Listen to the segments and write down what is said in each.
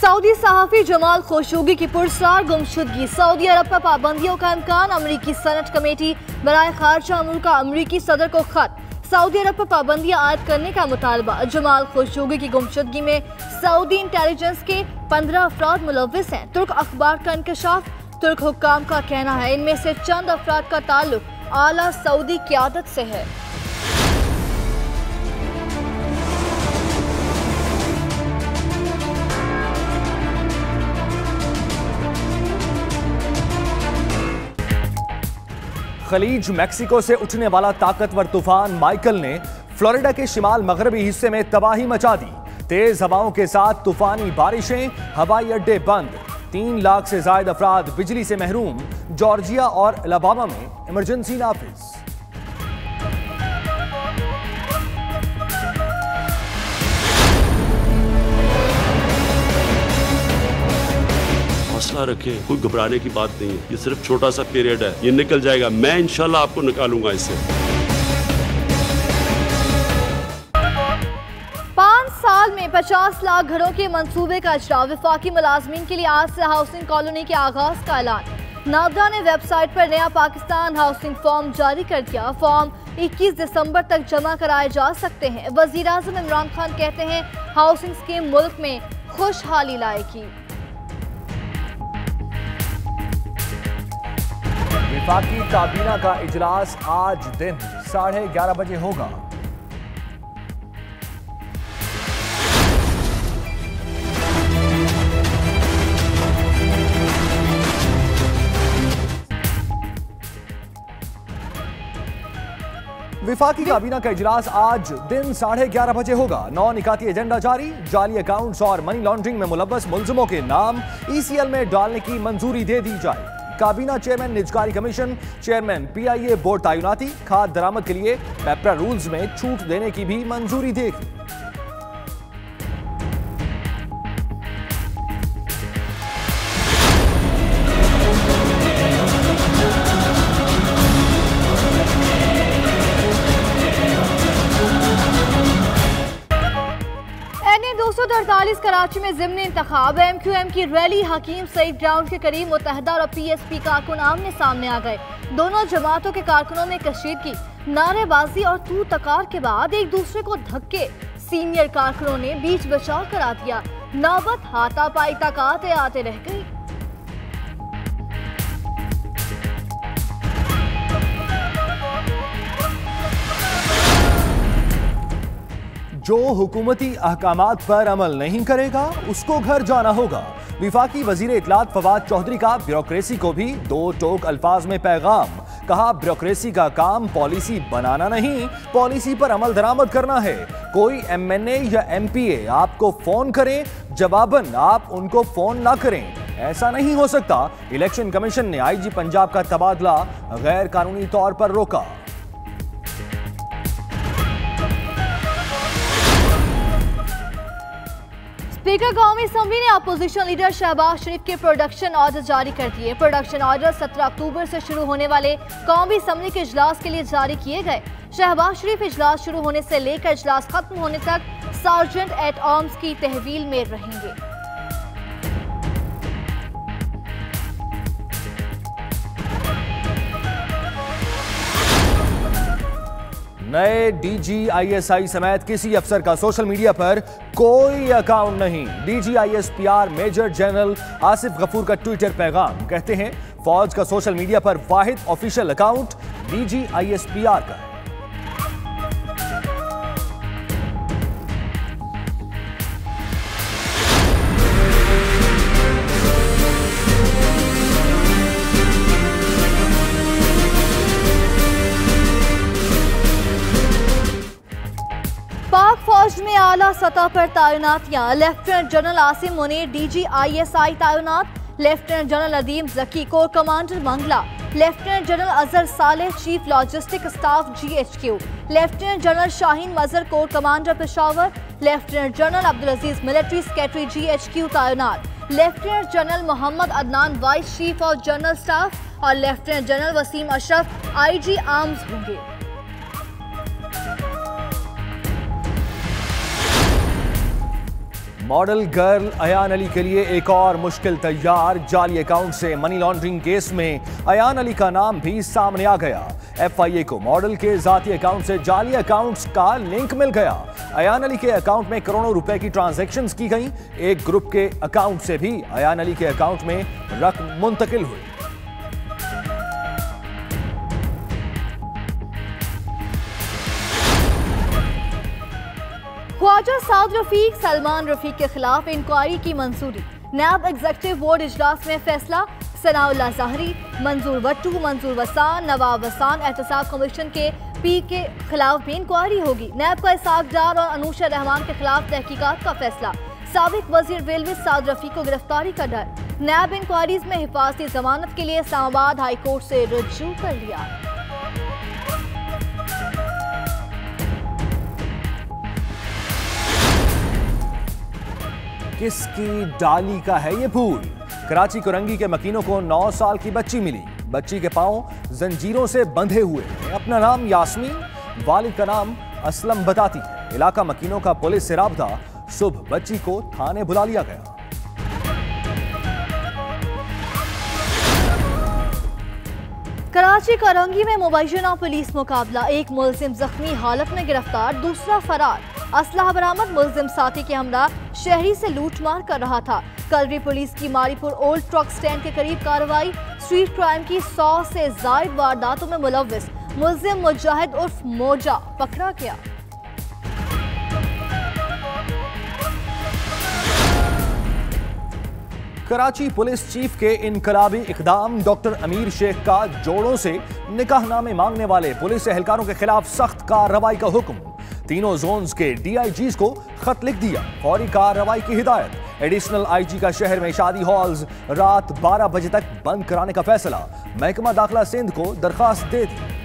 Saudi सहाफ़ी जमाल खोशोगी की पुरस्कार गुमशुदगी। सऊदी अरब पर पाबंदियों का इम्कान। अमरीकी सनत कमेटी बराए खारजा अमूर का अमरीकी सदर को खत। सऊदी अरब पर पाबंदियां आयद करने का मुतालबा। जमाल खोशोगी की गुमशुदगी में सऊदी इंटेलिजेंस के 15 अफराद मुलव्विस हैं। तुर्क अखबार का इंकशाफ। तुर्क हुक्काम का कहना है इनमें से चंद अफराद का ताल्लुक आला सऊदी क़यादत से है। खलीज मैक्सिको से उठने वाला ताकतवर तूफान माइकल ने फ्लोरिडा के शिमाल मगरबी हिस्से में तबाही मचा दी। तेज हवाओं के साथ तूफानी बारिशें, हवाई अड्डे बंद, 3 लाख से ज्यादा अफराद बिजली से महरूम। जॉर्जिया और अलाबामा में इमरजेंसी नाफिज। हौसला रखें, कोई घबराने की बात नहीं है। ये सिर्फ छोटा सा पीरियड है, ये निकल जाएगा। मैं इंशाल्लाह आपको निकालूंगा इससे। 5 साल में 50 लाख घरों के मंसूबे का इजरा। वफाकी मुलाजमीन के लिए आज से हाउसिंग कॉलोनी के आगाज का ऐलान। नाबदा ने वेबसाइट पर नया पाकिस्तान हाउसिंग फॉर्म जारी कर दिया। फॉर्म 21 दिसंबर तक जमा कराए जा सकते हैं। वजीर आज़म इमरान खान कहते हैं हाउसिंग स्कीम मुल्क में खुशहाली लाएगी। वफाकी काबीना का इजलास आज दिन 11:30 बजे होगा। वफाकी काबीना का इजलास आज दिन 11:30 बजे होगा। 9 निकाती एजेंडा जारी। जाली अकाउंट्स और मनी लॉन्ड्रिंग में मुलव्वस मुलजिमों के नाम ECL में डालने की मंजूरी दे दी जाए। काबीना चेयरमैन निजकारी कमीशन, चेयरमैन PIA बोर्ड तैनाती, खाद दरामद के लिए पेपरा रूल्स में छूट देने की भी मंजूरी देगी। NA-248 कराची में ज़िम्नी इंतखाब। MQM की रैली हकीम सईद ग्राउंड के करीब मुत्तहदा और PSP कारकुन आमने सामने आ गए। दोनों जमातों के कारकुनों में कशीदगी, नारेबाजी और तू तकार के बाद एक दूसरे को धक्के। सीनियर कारकुनों ने बीच बचाव करा दिया। नौबत हाथापाई तक आते आते रह गई। जो हुकूमती अहकामात पर अमल नहीं करेगा उसको घर जाना होगा। विफाकी वजीर इत्तलात फवाद चौधरी का ब्यूरोक्रेसी को भी 2 टोक अल्फाज में पैगाम। कहा ब्यूरोक्रेसी का काम पॉलिसी बनाना नहीं, पॉलिसी पर अमल दरामद करना है। कोई MNA या MPA आपको फोन करें, जवाबन आप उनको फोन ना करें, ऐसा नहीं हो सकता। इलेक्शन कमीशन ने IG पंजाब का तबादला गैर कानूनी तौर पर रोका। स्पीकर कौमी असम्बली ने अपोजिशन लीडर शहबाज शरीफ के प्रोडक्शन ऑर्डर जारी कर दिए। प्रोडक्शन ऑर्डर 17 अक्टूबर से शुरू होने वाले कौमी असम्बली के इजलास के लिए जारी किए गए। शहबाज शरीफ इजलास शुरू होने से लेकर इजलास खत्म होने तक सार्जेंट एट आर्म्स की तहवील में रहेंगे। नए DG ISI समेत किसी अफसर का सोशल मीडिया पर कोई अकाउंट नहीं। DG ISPR major general Asif Ghafoor का ट्विटर पैगाम। कहते हैं फौज का सोशल मीडिया पर वाहिद ऑफिशियल अकाउंट DG ISPR का है। पाक फौज में आला सतह पर तैनातियां। Lieutenant general Asim Munir DG ISI तैनात। Lieutenant general Adeem Zaki corps commander Mangla. Lieutenant general Azhar Saleh chief logistic staff GHQ। Lieutenant general Shaheen Mazhar corps commander Peshawar. Lieutenant general Abdul Aziz military secretary GHQ तैनात। Lieutenant general Mohammad Adnan vice chief of general staff और lieutenant general Waseem Ashraf IG arms होंगे। Model girl Ayan Ali के लिए एक और मुश्किल तैयार। जाली अकाउंट से मनी लॉन्ड्रिंग केस में अयान अली का नाम भी सामने आ गया। FIA को मॉडल के जाती अकाउंट से जाली अकाउंट्स का लिंक मिल गया। अयान अली के अकाउंट में करोड़ों रुपए की ट्रांजैक्शंस की गई। एक ग्रुप के अकाउंट से भी अयान अली के अकाउंट में रकम मुंतकिल हुई। ख्वाजा साद रफीक सलमान रफीक के खिलाफ इंक्वायरी की मंजूरी। नैब एग्जीक्यूटिव बोर्ड इजलास में फैसला। सनाउल्लाह ज़ाहरी, मंजूर वट्टू, मंजूर वसान, नवाब वसान एहतसाब कमीशन के P के खिलाफ भी इंक्वायरी होगी। नैब का इसाक डार और अनूशा रहमान के खिलाफ तहकीकात का फैसला। साबिक वजीर रेलवे साद रफीक को गिरफ्तारी का डर। नैब इंक्वायरीज में हिफाजती जमानत के लिए इस्लामाबाद हाई कोर्ट से रुजू कर लिया। किसकी डाली का है ये फूल? कराची कोरंगी के मकीनों को 9 साल की बच्ची मिली। बच्ची के पांव जंजीरों से बंधे हुए हैं। अपना नाम यास्मीन, वालिद का नाम असलम बताती है। इलाका मकीनों का पुलिस से राब्ता। सुबह बच्ची को थाने बुला लिया गया। कराची कोरंगी में मुबैना पुलिस मुकाबला। एक मुलजिम जख्मी हालत में गिरफ्तार, दूसरा फरार। असलहा बरामद। मुलजिम साथी के हमरा शहरी से लूटमार कर रहा था। कलरी पुलिस की मारीपुर ओल्ड ट्रक स्टैंड के करीब कार्रवाई। स्ट्रीट क्राइम की 100 से जायद वारदातों में मुलव्विस मुलजिम मुजाहिद उर्फ मोजा पकड़ा गया। कराची पुलिस चीफ के इनकलाबी इकदाम। डॉक्टर अमीर शेख का जोड़ों से निकाहनामे मांगने वाले पुलिस एहलकारों के खिलाफ सख्त कार्रवाई का हुक्म। तीनों जोन्स के DIGs को खत लिख दिया। फौरी कार्रवाई की हिदायत। एडिशनल IG का शहर में शादी हॉल्स रात 12 बजे तक बंद कराने का फैसला। महकमा दाखिला सिंध को दरखास्त दे दी।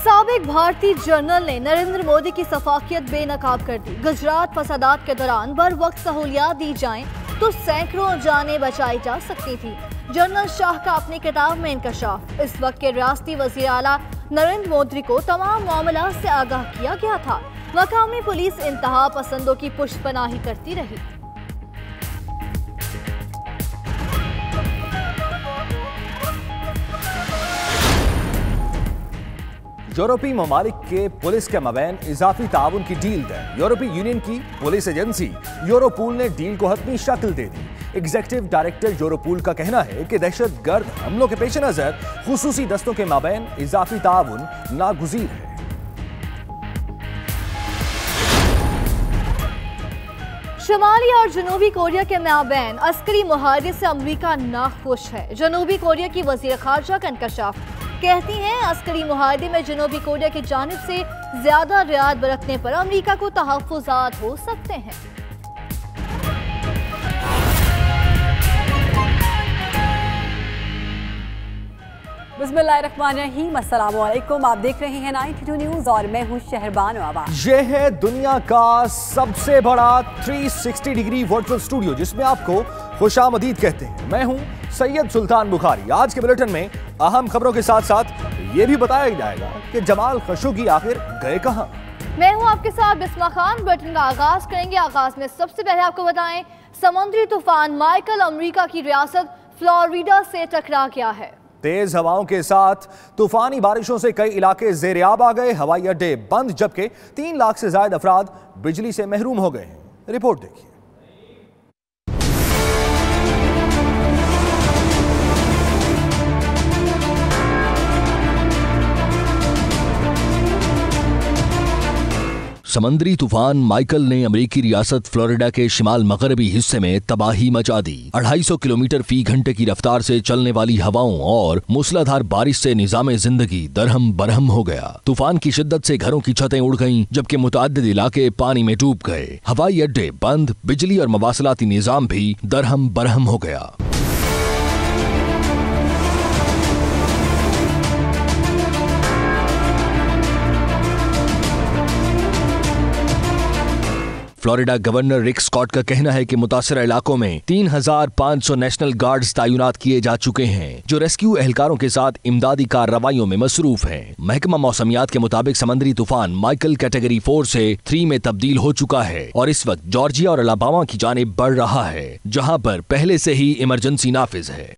साबिक भारतीय जनरल ने नरेंद्र मोदी की सफाकियत बेनकाब कर दी। गुजरात फसादात के दौरान बर वक्त सहूलियात दी जाएं तो सैकड़ों जानें बचाई जा सकती थी। जनरल शाह का अपनी किताब में इंकशाफ। इस वक्त के रियासती वजीर आला नरेंद्र मोदी को तमाम मामलात से आगाह किया गया था। मकामी पुलिस इंतहा पसंदों की पुष्टपनाही करती रही। यूरोपीय ममालिक के पुलिस के मबैन इजाफी ताउन की डील तय। यूरोपीय यूनियन की पुलिस एजेंसी यूरोपूल ने डील को हतमी शक्ल दे दी। एग्जीक्यूटिव डायरेक्टर यूरोपूल का कहना है कि दहशत गर्द हमलों के पेश नजर खुसूसी दस्तों के मबैन इजाफी ताउन नागुज़ीर है। शुमाली और जनूबी कोरिया के माबैन अस्करी मुहारे से अमरीका नाखुश है। जनूबी कोरिया की वज़ीर ख़ारजा का इंकशाफ। कहती हैं अस्करी मुहारे में जनूबी कोरिया की जानिब से ज्यादा रियायत बरतने पर अमरीका को तहफ़्फ़ुज़ात हो सकते हैं। बिस्मिल्लाहिर्रहमानिर्रहीम, अस्सलाम वालेकुम। आप देख रहे हैं 92 न्यूज़ और मैं हूं शहरबान आवाज़। यह है दुनिया का सबसे बड़ा 360 डिग्री वर्चुअल स्टूडियो जिसमें आपको खुशामदीद कहते हैं। मैं हूं सैयद सुल्तान बुखारी। आज के बुलेटिन में अहम खबरों के साथ साथ ये भी बताया जाएगा कि जमाल खशोगी आखिर गए कहां। मैं हूं आपके साथ बिस्मा खान। बुलेटिन का आगाज करेंगे। आगाज में सबसे पहले आपको बताएं, समुद्री तूफान माइकल अमेरिका की रियासत फ्लोरिडा से टकरा गया है। तेज हवाओं के साथ तूफानी बारिशों से कई इलाके ज़ेर-ए-आब आ गए। हवाई अड्डे बंद, जबकि 3 लाख से ज्यादा अफराद बिजली से महरूम हो गए हैं। रिपोर्ट देखिए। समंदरी तूफान माइकल ने अमेरिकी रियासत फ्लोरिडा के शिमाल मगरबी हिस्से में तबाही मचा दी। 250 किलोमीटर फी घंटे की रफ्तार से चलने वाली हवाओं और मूसलाधार बारिश से निजाम जिंदगी दरहम बरहम हो गया। तूफान की शिद्दत से घरों की छतें उड़ गईं, जबकि मुतअद्दिद इलाके पानी में डूब गए। हवाई अड्डे बंद, बिजली और मवासलाती निजाम भी दरहम बरहम हो गया। फ्लोरिडा गवर्नर रिक स्कॉट का कहना है कि मुतासरा इलाकों में 3,500 नेशनल गार्ड्स तैनात किए जा चुके हैं, जो रेस्क्यू एहलकारों के साथ इमदादी कार्रवाइयों में मसरूफ हैं। महकमा मौसमियात के मुताबिक समुद्री तूफान माइकल कैटेगरी 4 से 3 में तब्दील हो चुका है और इस वक्त जॉर्जिया और अलाबामा की जानिब बढ़ रहा है, जहां पर पहले से ही इमरजेंसी नाफिज है।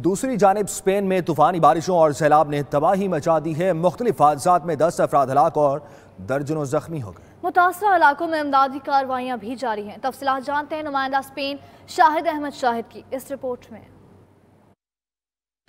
दूसरी जानिब स्पेन में तूफानी बारिशों और सैलाब ने तबाही मचा दी है। मुख्तलिफ हादसात में 10 अफराद हलाक और दर्जनों जख्मी हो गए। मुतासरा इलाकों में इमदादी कार्रवाइयां भी जारी हैं। तफसीलात जानते हैं नुमाइंदा स्पेन शाहिद अहमद शाहिद की इस रिपोर्ट में।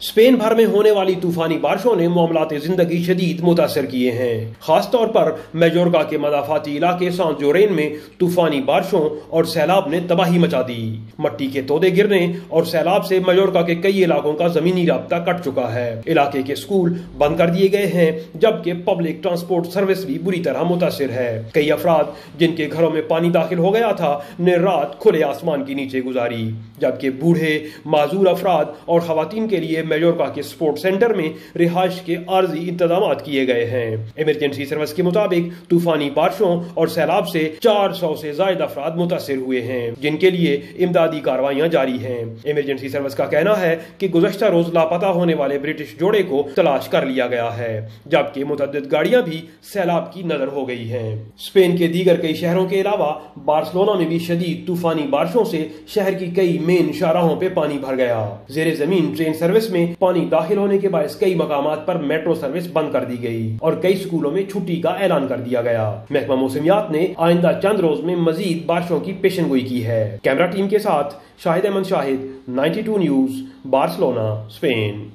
स्पेन भर में होने वाली तूफानी बारिशों ने मामलाते जिंदगी शदीद मुतासर किए हैं। खासतौर पर मेजोर्का के मदाफाती इलाके सांत जोरेन में तूफानी बारिशों और सैलाब ने तबाही मचा दी। मट्टी के तोदे गिरने और सैलाब से मेजोर्का के कई इलाकों का जमीनी राब्ता कट चुका है। इलाके के स्कूल बंद कर दिए गए हैं, जबकि पब्लिक ट्रांसपोर्ट सर्विस भी बुरी तरह मुतासर है। कई अफराद जिनके घरों में पानी दाखिल हो गया था ने रात खुले आसमान के नीचे गुजारी, जबकि बूढ़े माजूर अफराद और खवातीन के लिए मेजोर्का के स्पोर्ट्स सेंटर में रिहाइश के आर्जी इंतजाम किए गए हैं। इमरजेंसी सर्विस के मुताबिक तूफानी बारिशों और सैलाब से 400 से ज्यादा अफराद मुतासिर हुए हैं, जिनके लिए इमदादी कार्रवाइयां जारी हैं। इमरजेंसी सर्विस का कहना है कि गुज़श्ता रोज लापता होने वाले ब्रिटिश जोड़े को तलाश कर लिया गया है, जबकि मुतअद्दिद गाड़ियां भी सैलाब की नजर हो गई हैं। स्पेन के दीगर कई शहरों के अलावा बार्सिलोना में भी शदीद तूफानी बारिशों से शहर की कई मेन शाहराहों पे पानी भर गया। जेरे जमीन ट्रेन सर्विस में पानी दाखिल होने के बायस कई मकामात पर मेट्रो सर्विस बंद कर दी गई और कई स्कूलों में छुट्टी का ऐलान कर दिया गया। महकमा मौसमियात ने आइंदा चंद रोज में मजीद बारिशों की पेशनगोई की है। कैमरा टीम के साथ Shahid Ahmed Shahid, 92 news, Barcelona, Spain.